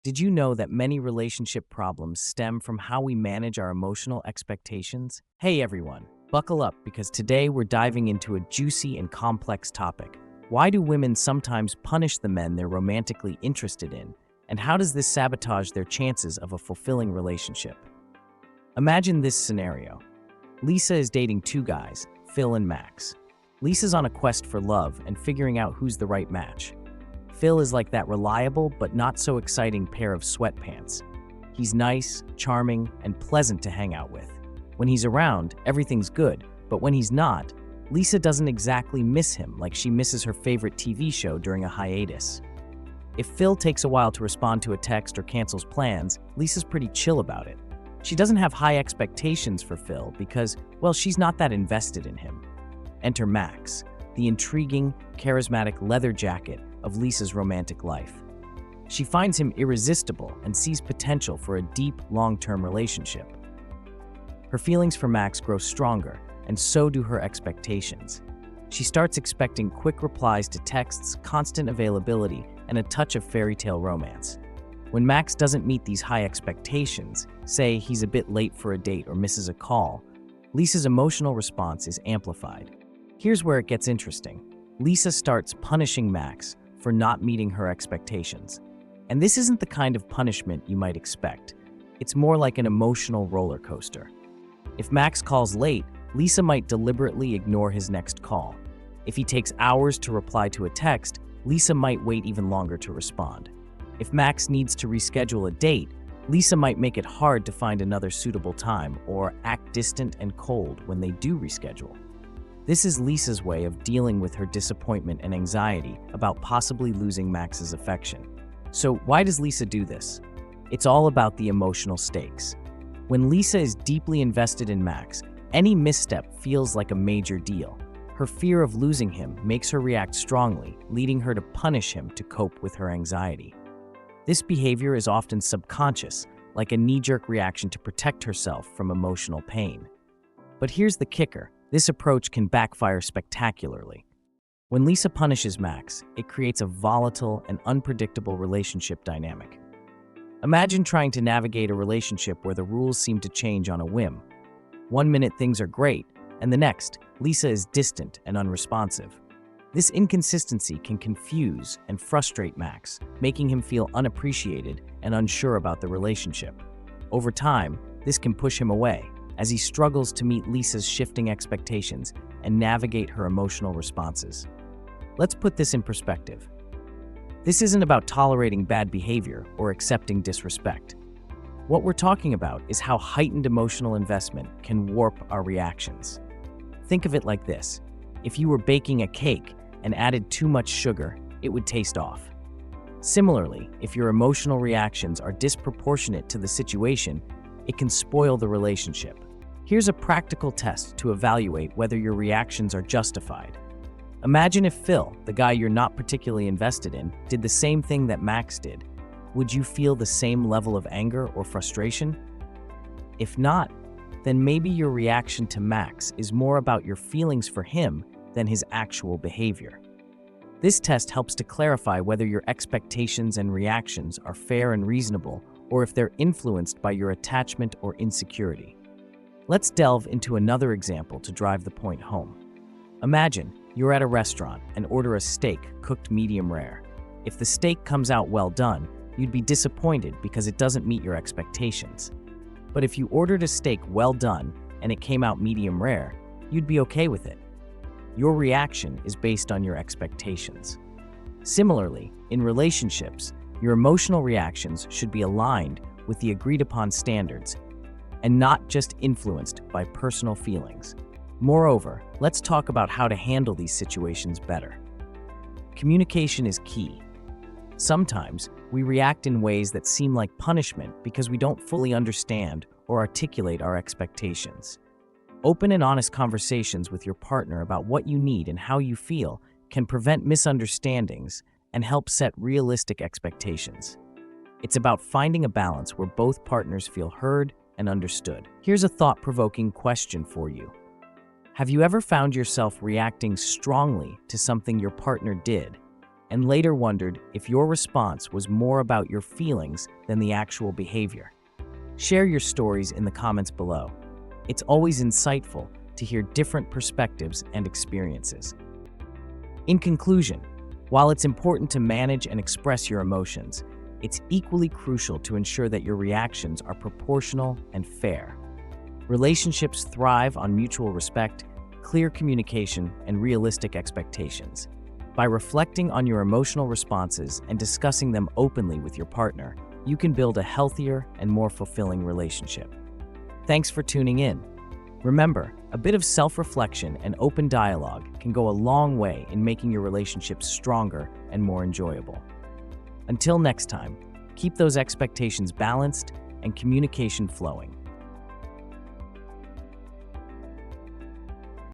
Did you know that many relationship problems stem from how we manage our emotional expectations? Hey everyone, buckle up because today we're diving into a juicy and complex topic. Why do women sometimes punish the men they're romantically interested in? And how does this sabotage their chances of a fulfilling relationship? Imagine this scenario. Lisa is dating two guys, Phil and Max. Lisa's on a quest for love and figuring out who's the right match. Phil is like that reliable but not so exciting pair of sweatpants. He's nice, charming, and pleasant to hang out with. When he's around, everything's good, but when he's not, Lisa doesn't exactly miss him like she misses her favorite TV show during a hiatus. If Phil takes a while to respond to a text or cancels plans, Lisa's pretty chill about it. She doesn't have high expectations for Phil because, well, she's not that invested in him. Enter Max, the intriguing, charismatic leather jacket of Lisa's romantic life. She finds him irresistible and sees potential for a deep, long-term relationship. Her feelings for Max grow stronger, and so do her expectations. She starts expecting quick replies to texts, constant availability, and a touch of fairy tale romance. When Max doesn't meet these high expectations, say he's a bit late for a date or misses a call, Lisa's emotional response is amplified. Here's where it gets interesting. Lisa starts punishing Max for not meeting her expectations. And this isn't the kind of punishment you might expect. It's more like an emotional roller coaster. If Max calls late, Lisa might deliberately ignore his next call. If he takes hours to reply to a text, Lisa might wait even longer to respond. If Max needs to reschedule a date, Lisa might make it hard to find another suitable time or act distant and cold when they do reschedule. This is Lisa's way of dealing with her disappointment and anxiety about possibly losing Max's affection. So why does Lisa do this? It's all about the emotional stakes. When Lisa is deeply invested in Max, any misstep feels like a major deal. Her fear of losing him makes her react strongly, leading her to punish him to cope with her anxiety. This behavior is often subconscious, like a knee-jerk reaction to protect herself from emotional pain. But here's the kicker. This approach can backfire spectacularly. When Lisa punishes Max, it creates a volatile and unpredictable relationship dynamic. Imagine trying to navigate a relationship where the rules seem to change on a whim. One minute things are great, and the next, Lisa is distant and unresponsive. This inconsistency can confuse and frustrate Max, making him feel unappreciated and unsure about the relationship. Over time, this can push him away, as he struggles to meet Lisa's shifting expectations and navigate her emotional responses. Let's put this in perspective. This isn't about tolerating bad behavior or accepting disrespect. What we're talking about is how heightened emotional investment can warp our reactions. Think of it like this. If you were baking a cake and added too much sugar, it would taste off. Similarly, if your emotional reactions are disproportionate to the situation, it can spoil the relationship. Here's a practical test to evaluate whether your reactions are justified. Imagine if Phil, the guy you're not particularly invested in, did the same thing that Max did. Would you feel the same level of anger or frustration? If not, then maybe your reaction to Max is more about your feelings for him than his actual behavior. This test helps to clarify whether your expectations and reactions are fair and reasonable, or if they're influenced by your attachment or insecurity. Let's delve into another example to drive the point home. Imagine you're at a restaurant and order a steak cooked medium rare. If the steak comes out well done, you'd be disappointed because it doesn't meet your expectations. But if you ordered a steak well done and it came out medium rare, you'd be okay with it. Your reaction is based on your expectations. Similarly, in relationships, your emotional reactions should be aligned with the agreed-upon standards and not just influenced by personal feelings. Moreover, let's talk about how to handle these situations better. Communication is key. Sometimes, we react in ways that seem like punishment because we don't fully understand or articulate our expectations. Open and honest conversations with your partner about what you need and how you feel can prevent misunderstandings and help set realistic expectations. It's about finding a balance where both partners feel heard and understood. Here's a thought-provoking question for you. Have you ever found yourself reacting strongly to something your partner did, and later wondered if your response was more about your feelings than the actual behavior. Share your stories in the comments below. It's always insightful to hear different perspectives and experiences. In conclusion, while it's important to manage and express your emotions, it's equally crucial to ensure that your reactions are proportional and fair. Relationships thrive on mutual respect, clear communication, and realistic expectations. By reflecting on your emotional responses and discussing them openly with your partner, you can build a healthier and more fulfilling relationship. Thanks for tuning in. Remember, a bit of self-reflection and open dialogue can go a long way in making your relationships stronger and more enjoyable. Until next time, keep those expectations balanced and communication flowing.